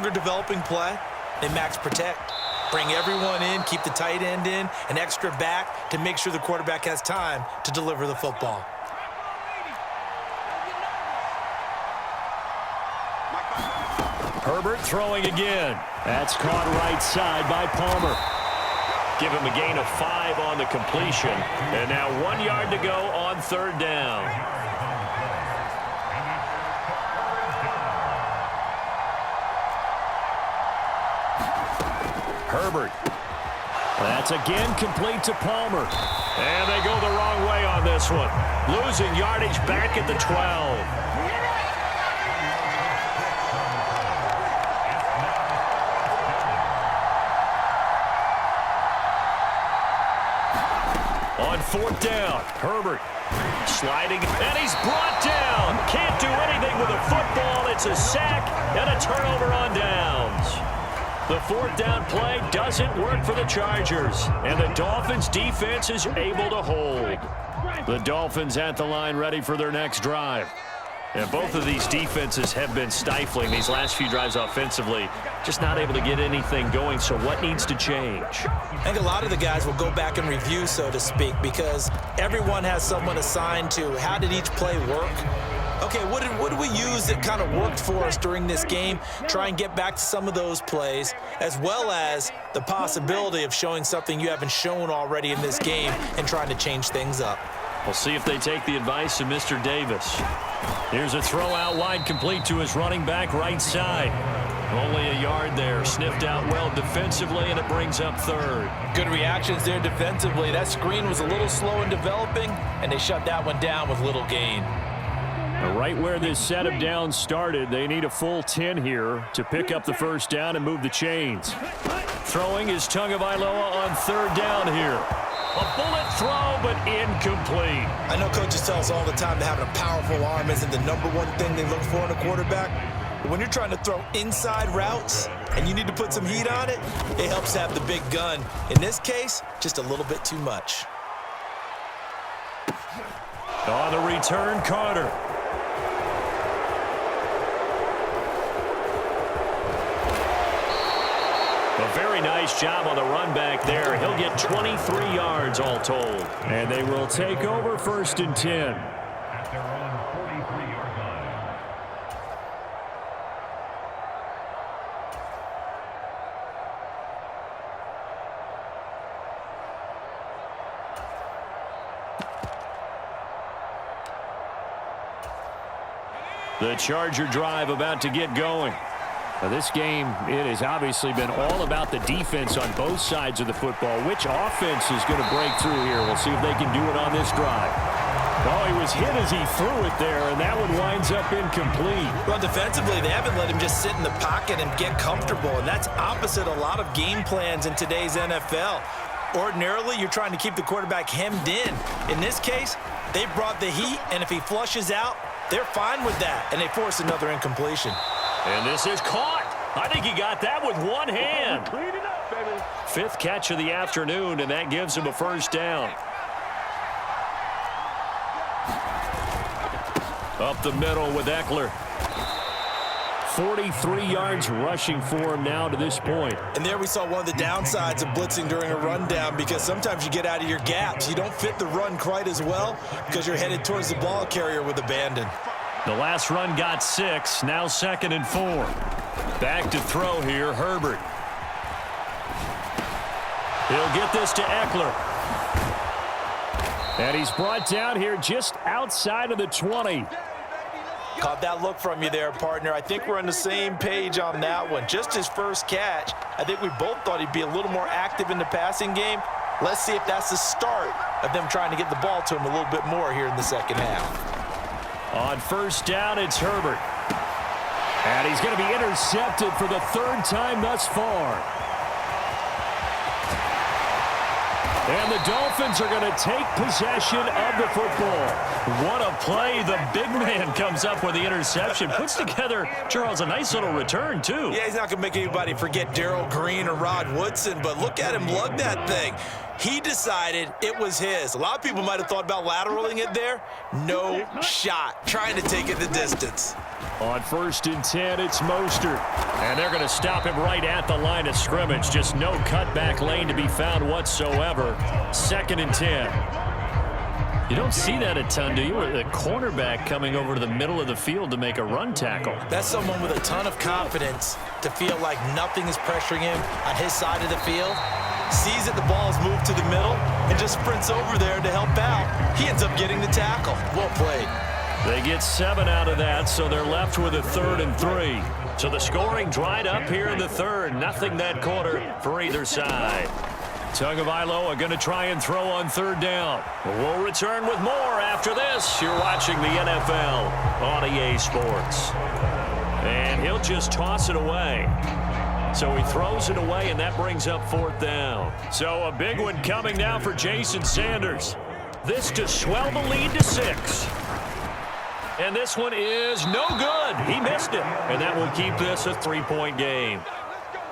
longer developing play, they max protect. Bring everyone in, keep the tight end in, an extra back to make sure the quarterback has time to deliver the football. Herbert throwing again. That's caught right side by Palmer. Give him a gain of 5 on the completion. And now 1 yard to go on third down. Herbert. That's again complete to Palmer. And they go the wrong way on this one. Losing yardage back at the 12. On fourth down, Herbert sliding, and he's brought down. Can't do anything with a football. It's a sack and a turnover on downs. The fourth down play doesn't work for the Chargers, and the Dolphins' defense is able to hold. The Dolphins at the line ready for their next drive. And both of these defenses have been stifling these last few drives offensively. Just not able to get anything going, so what needs to change? I think a lot of the guys will go back and review, so to speak, because everyone has someone assigned to how did each play work. Okay, what did we use that kind of worked for us during this game? Try and get back to some of those plays, as well as the possibility of showing something you haven't shown already in this game and trying to change things up. We'll see if they take the advice of Mr. Davis. Here's a throw out wide, complete to his running back right side. Only a yard there. Sniffed out well defensively, and it brings up third. Good reactions there defensively. That screen was a little slow in developing, and they shut that one down with little gain. Right where this set of downs started, they need a full 10 here to pick up the first down and move the chains. Throwing is Tagovailoa on third down here. A bullet throw, but incomplete. I know coaches tell us all the time that having a powerful arm isn't the number one thing they look for in a quarterback. But when you're trying to throw inside routes and you need to put some heat on it, it helps to have the big gun. In this case, just a little bit too much. On the return, Carter. A very nice job on the run back there. He'll get 23 yards all told. And they will take over first and 10. The Charger drive about to get going. Now this game, it has obviously been all about the defense on both sides of the football. Which offense is going to break through here? We'll see if they can do it on this drive. Oh, he was hit as he threw it there, and that one winds up incomplete. Well, defensively, they haven't let him just sit in the pocket and get comfortable, and that's opposite a lot of game plans in today's NFL. Ordinarily, you're trying to keep the quarterback hemmed in. In this case, they brought the heat, and if he flushes out, they're fine with that, and they force another incompletion. And this is caught. I think he got that with one hand. Fifth catch of the afternoon, and that gives him a first down. Up the middle with Eckler. 43 yards rushing for him now to this point. And there we saw one of the downsides of blitzing during a rundown, because sometimes you get out of your gaps. You don't fit the run quite as well because you're headed towards the ball carrier with abandon. The last run got 6, now 2nd and 4. Back to throw here, Herbert. He'll get this to Eckler. And he's brought down here just outside of the 20. Caught that look from you there, partner. I think we're on the same page on that one. Just his first catch. I think we both thought he'd be a little more active in the passing game. Let's see if that's the start of them trying to get the ball to him a little bit more here in the second half. On first down, it's Herbert. And he's going to be intercepted for the third time thus far. And the Dolphins are going to take possession of the football. What a play. The big man comes up with the interception. Puts together, Charles, a nice little return, too. Yeah, he's not going to make anybody forget Darrell Green or Rod Woodson, but look at him lug that thing. He decided it was his. A lot of people might have thought about lateraling it there. No shot. Trying to take it the distance. On 1st and 10, it's Mostert. And they're going to stop him right at the line of scrimmage. Just no cutback lane to be found whatsoever. 2nd and 10. You don't see that a ton, do you? The cornerback coming over to the middle of the field to make a run tackle. That's someone with a ton of confidence to feel like nothing is pressuring him on his side of the field. Sees that the ball is moved to the middle and just sprints over there to help out. He ends up getting the tackle. Well played. They get 7 out of that, so they're left with a 3rd and 3. So the scoring dried up here in the 3rd. Nothing that quarter for either side. Tagovailoa going to try and throw on 3rd down. We'll return with more after this. You're watching the NFL on EA Sports. And he'll just toss it away. So he throws it away, and that brings up 4th down. So a big one coming now for Jason Sanders. This to swell the lead to 6. And this one is no good. He missed it. And that will keep this a 3-point game.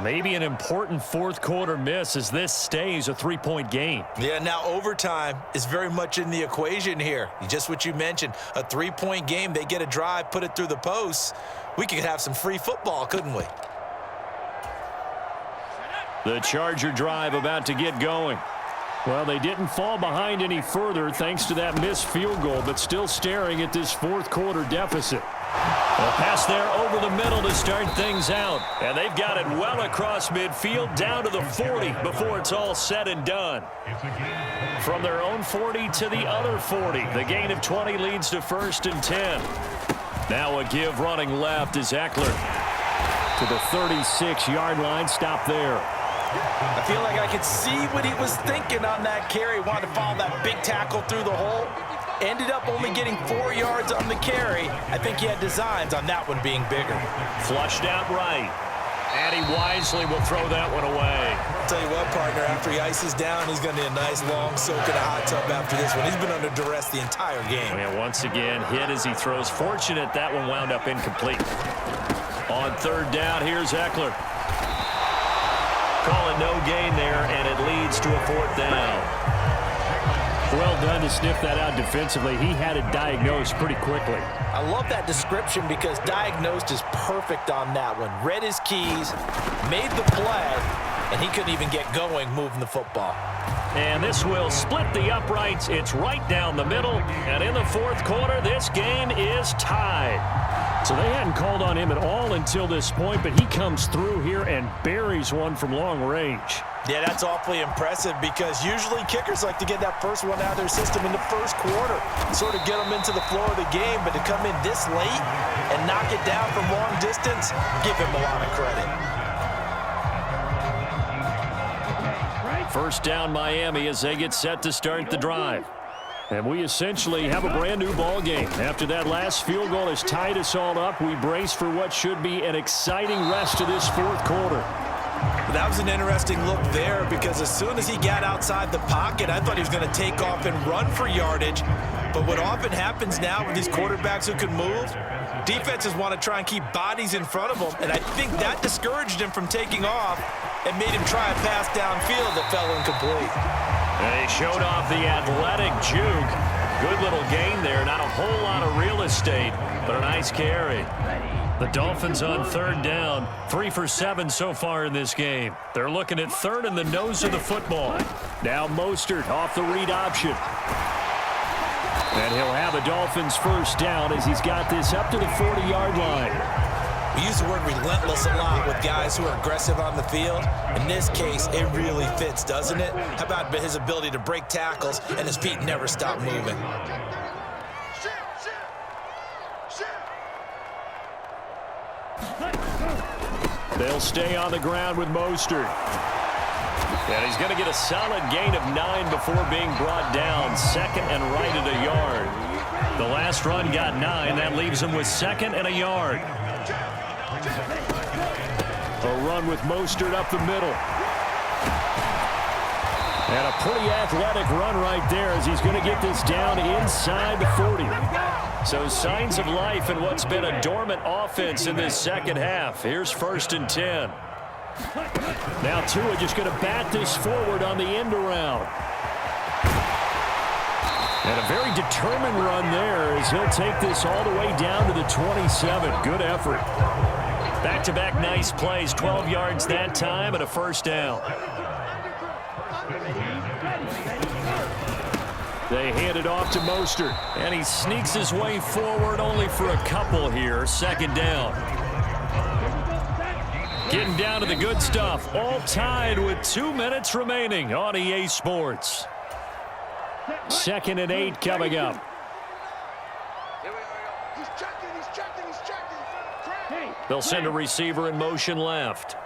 Maybe an important 4th quarter miss as this stays a 3-point game. Yeah, now overtime is very much in the equation here. Just what you mentioned, a 3-point game. They get a drive, put it through the posts. We could have some free football, couldn't we? The Charger drive about to get going. Well, they didn't fall behind any further thanks to that missed field goal, but still staring at this 4th quarter deficit. A pass there over the middle to start things out. And they've got it well across midfield down to the 40 before it's all said and done. From their own 40 to the other 40. The gain of 20 leads to 1st and 10. Now a give running left is Eckler. To the 36-yard line. Stop there. I feel like I could see what he was thinking on that carry. Wanted to follow that big tackle through the hole. Ended up only getting 4 yards on the carry. I think he had designs on that one being bigger. Flushed out right. And he wisely will throw that one away. I'll tell you what, partner, after he ices down, he's going to need a nice long soak in a hot tub after this one. He's been under duress the entire game. And once again, hit as he throws. Fortunate that one wound up incomplete. On 3rd down, here's Eckler. Calling no gain there, and it leads to a 4th down. Well done to sniff that out defensively. He had it diagnosed pretty quickly. I love that description because diagnosed is perfect on that one. Read his keys, made the play, and he couldn't even get going moving the football. And this will split the uprights. It's right down the middle. And in the 4th quarter, this game is tied. So they hadn't called on him at all until this point, but he comes through here and buries one from long range. Yeah, that's awfully impressive because usually kickers like to get that first one out of their system in the 1st quarter, sort of get them into the flow of the game, but to come in this late and knock it down from long distance, give him a lot of credit. 1st down Miami as they get set to start the drive. And we essentially have a brand new ball game. After that last field goal has tied us all up, we brace for what should be an exciting rest of this 4th quarter. That was an interesting look there because as soon as he got outside the pocket, I thought he was going to take off and run for yardage. But what often happens now with these quarterbacks who can move, defenses want to try and keep bodies in front of them, and I think that discouraged him from taking off and made him try a pass downfield that fell incomplete. They showed off the athletic juke. Good little gain there. Not a whole lot of real estate, but a nice carry. The Dolphins on 3rd down. 3 for 7 so far in this game. They're looking at 3rd in the nose of the football. Now Mostert off the read option. And he'll have a Dolphins 1st down as he's got this up to the 40-yard line. We use the word relentless a lot with guys who are aggressive on the field. In this case, it really fits, doesn't it? How about his ability to break tackles and his feet never stop moving? They'll stay on the ground with Mostert. And he's going to get a solid gain of 9 before being brought down. 2nd and right at a yard. The last run got 9. That leaves him with 2nd and a yard. A run with Mostert up the middle. And a pretty athletic run right there as he's going to get this down inside the 40. So signs of life in what's been a dormant offense in this 2nd half. Here's 1st and 10. Now Tua just going to bat this forward on the end around. And a very determined run there as he'll take this all the way down to the 27. Good effort. Back-to-back nice plays, 12 yards that time and a first down. They hand it off to Mostert, and he sneaks his way forward only for a couple here. Second down. Getting down to the good stuff, all tied with 2 minutes remaining on EA Sports. 2nd and 8 coming up. They'll send a receiver in motion left.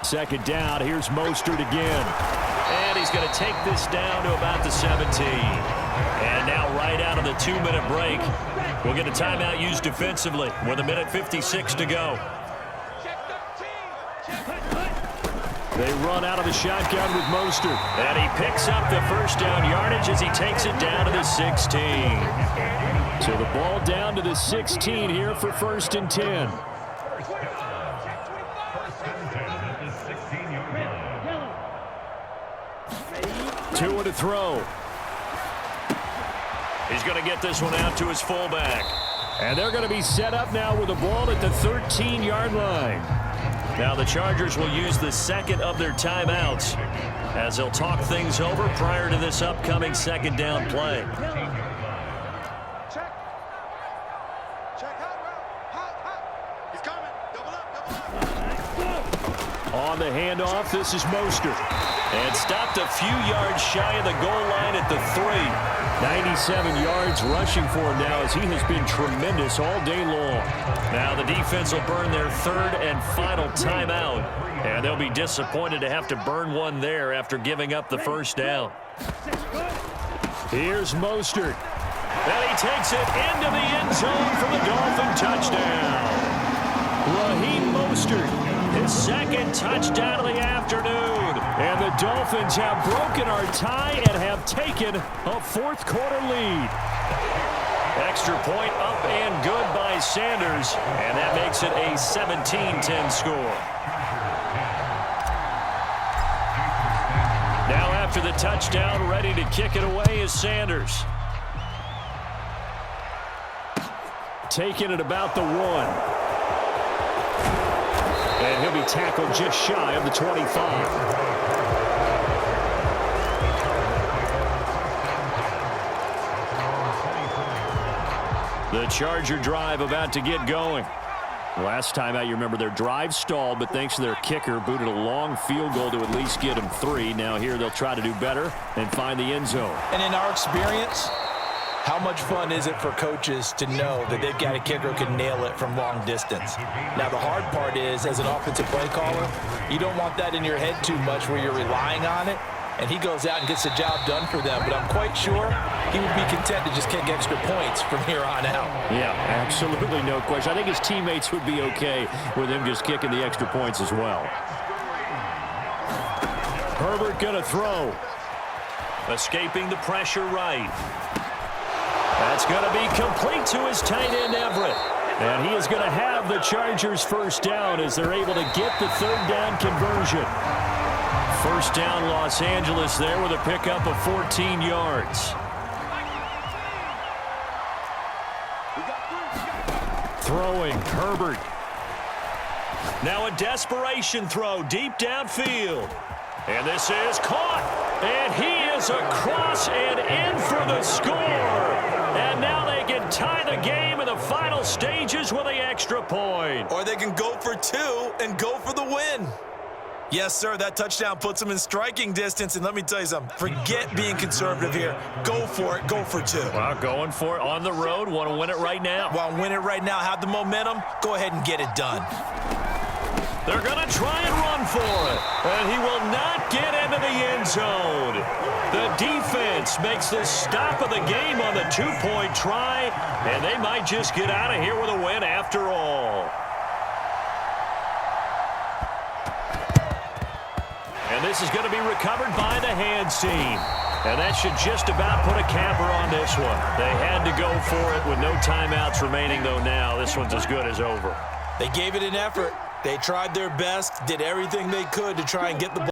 Second down, here's Mostert again. And he's going to take this down to about the 17. And now right out of the 2-minute break, we'll get a timeout used defensively with 1:56 to go. They run out of the shotgun with Mostert. And he picks up the first down yardage as he takes it down to the 16. So the ball down to the 16 here for 1st and 10. Tua to throw. He's going to get this one out to his fullback. And they're going to be set up now with the ball at the 13-yard line. Now the Chargers will use the second of their timeouts as they'll talk things over prior to this upcoming second down play. On the handoff, this is Mostert. And stopped a few yards shy of the goal line at the 3. 97 yards rushing for him now as he has been tremendous all day long. Now the defense will burn their 3rd and final timeout. And they'll be disappointed to have to burn one there after giving up the first down. Here's Mostert. And he takes it into the end zone for the Dolphin touchdown. Raheem Mostert. His 2nd touchdown of the afternoon. And the Dolphins have broken our tie and have taken a 4th quarter lead. Extra point up and good by Sanders. And that makes it a 17-10 score. Now after the touchdown, ready to kick it away is Sanders. Taking it about the 1. And he'll be tackled just shy of the 25. The Charger drive about to get going. Last time out, you remember their drive stalled, but thanks to their kicker, booted a long field goal to at least get them 3. Now here they'll try to do better and find the end zone. And in our experience, how much fun is it for coaches to know that they've got a kicker who can nail it from long distance? Now, the hard part is, as an offensive play caller, you don't want that in your head too much where you're relying on it, and he goes out and gets the job done for them. But I'm quite sure he would be content to just kick extra points from here on out. Yeah, absolutely no question. I think his teammates would be okay with him just kicking the extra points as well. Herbert going to throw. Escaping the pressure right. That's going to be complete to his tight end, Everett. And he is going to have the Chargers first down as they're able to get the 3rd down conversion. First down, Los Angeles there with a pickup of 14 yards. Throwing, Herbert. Now a desperation throw deep downfield. And this is caught. And he is across and in for the score. And now they can tie the game in the final stages with the extra point. Or they can go for 2 and go for the win. Yes, sir, that touchdown puts them in striking distance. And let me tell you something, forget being conservative here. Go for it, go for 2. Well, going for it on the road, want to win it right now. Want to win it right now, have the momentum, go ahead and get it done. They're going to try and run for it. And he will not get into the end zone. The defense makes the stop of the game on the 2-point try. And they might just get out of here with a win after all. And this is going to be recovered by the hands team. And that should just about put a capper on this one. They had to go for it with no timeouts remaining, though now. This one's as good as over. They gave it an effort. They tried their best, did everything they could to try and get the ball.